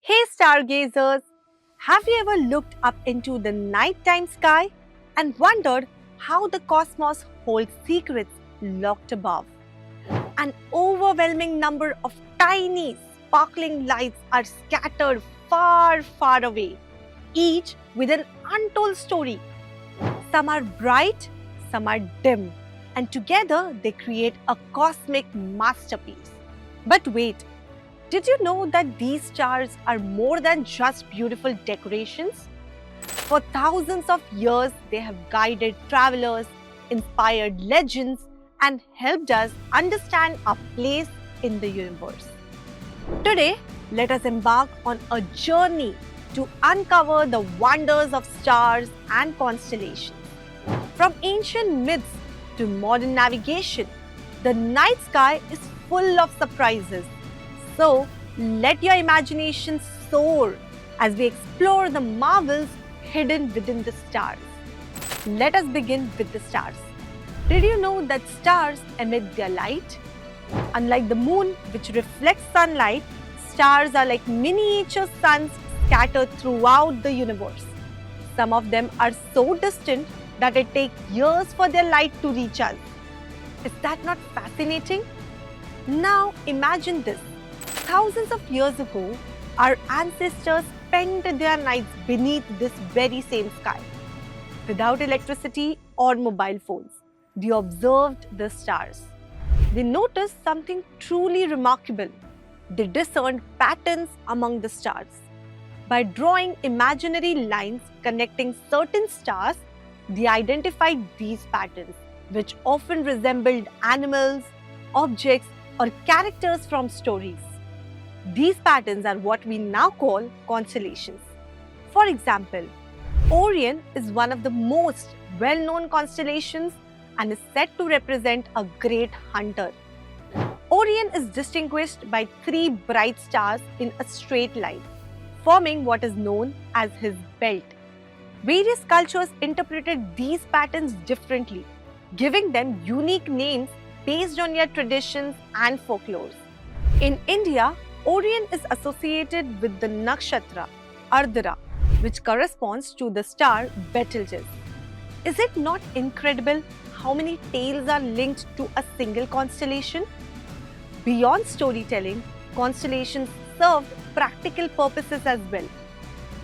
Hey stargazers, have you ever looked up into the nighttime sky and wondered how the cosmos holds secrets locked above? An overwhelming number of tiny, sparkling lights are scattered far, far away, each with an untold story. Some are bright, some are dim, and together they create a cosmic masterpiece. But wait, did you know that these stars are more than just beautiful decorations? For thousands of years, they have guided travelers, inspired legends, and helped us understand our place in the universe. Today, let us embark on a journey to uncover the wonders of stars and constellations. From ancient myths to modern navigation, the night sky is full of surprises. So, let your imagination soar as we explore the marvels hidden within the stars. Let us begin with the stars. Did you know that stars emit their light? Unlike the moon, which reflects sunlight, stars are like miniature suns scattered throughout the universe. Some of them are so distant that it takes years for their light to reach us. Is that not fascinating? Now imagine this. Thousands of years ago, our ancestors spent their nights beneath this very same sky. Without electricity or mobile phones, they observed the stars. They noticed something truly remarkable. They discerned patterns among the stars. By drawing imaginary lines connecting certain stars, they identified these patterns, which often resembled animals, objects, or characters from stories. These patterns are what we now call constellations. For example, Orion is one of the most well-known constellations and is said to represent a great hunter. Orion is distinguished by three bright stars in a straight line, forming what is known as his belt. Various cultures interpreted these patterns differently, giving them unique names based on their traditions and folklores. In India, Orion is associated with the nakshatra Ardhara, which corresponds to the star Betelgeuse. Is it not incredible how many tales are linked to a single constellation? Beyond storytelling, constellations served practical purposes as well.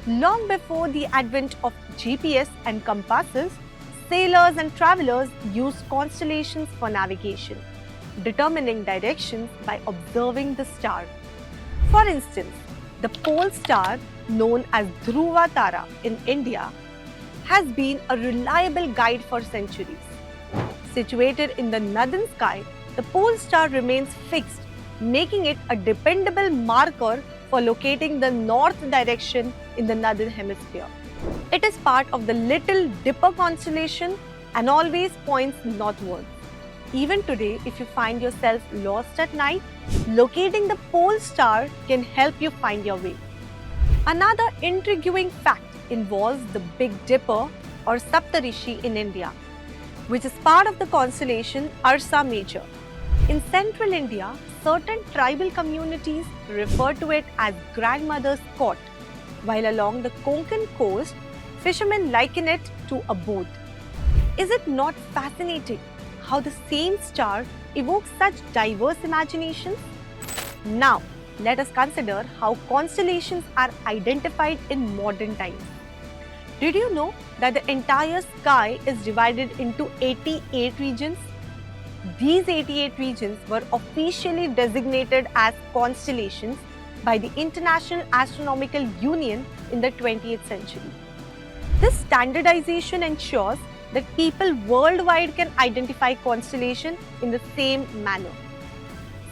Long before the advent of GPS and compasses, sailors and travelers used constellations for navigation, determining directions by observing the stars. For instance, the pole star, known as Dhruva Tara in India, has been a reliable guide for centuries. Situated in the northern sky, the pole star remains fixed, making it a dependable marker for locating the north direction in the northern hemisphere. It is part of the Little Dipper constellation and always points northward. Even today, if you find yourself lost at night, locating the pole star can help you find your way. Another intriguing fact involves the Big Dipper or Saptarishi in India, which is part of the constellation Ursa Major. In central India, certain tribal communities refer to it as Grandmother's Cot, while along the Konkan coast, fishermen liken it to a boat. Is it not fascinating how the same star evokes such diverse imaginations? Now, let us consider how constellations are identified in modern times. Did you know that the entire sky is divided into 88 regions? These 88 regions were officially designated as constellations by the International Astronomical Union in the 20th century. This standardization ensures that people worldwide can identify constellations in the same manner.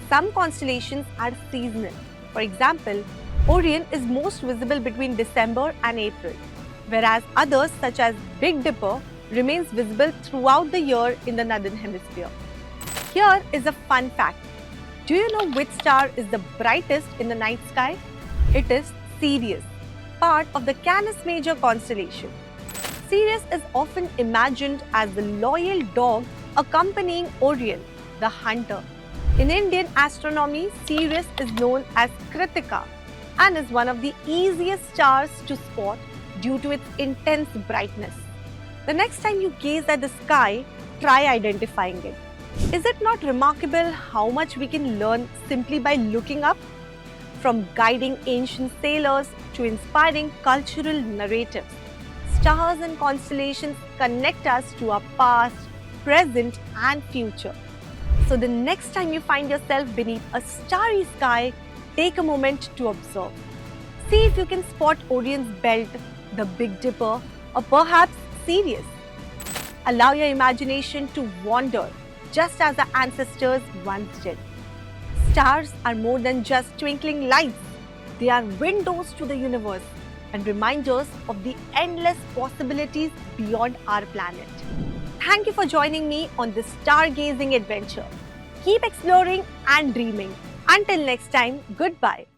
Some constellations are seasonal. For example, Orion is most visible between December and April, whereas others such as Big Dipper remains visible throughout the year in the northern hemisphere. Here is a fun fact. Do you know which star is the brightest in the night sky? It is Sirius, part of the Canis Major constellation. Sirius is often imagined as the loyal dog accompanying Orion, the hunter. In Indian astronomy, Sirius is known as Kritika, and is one of the easiest stars to spot due to its intense brightness. The next time you gaze at the sky, try identifying it. Is it not remarkable how much we can learn simply by looking up? From guiding ancient sailors to inspiring cultural narratives, stars and constellations connect us to our past, present, and future. So, the next time you find yourself beneath a starry sky, take a moment to observe. See if you can spot Orion's belt, the Big Dipper, or perhaps Sirius. Allow your imagination to wander, just as our ancestors once did. Stars are more than just twinkling lights. They are windows to the universe and reminders of the endless possibilities beyond our planet. Thank you for joining me on this stargazing adventure. Keep exploring and dreaming. Until next time, goodbye.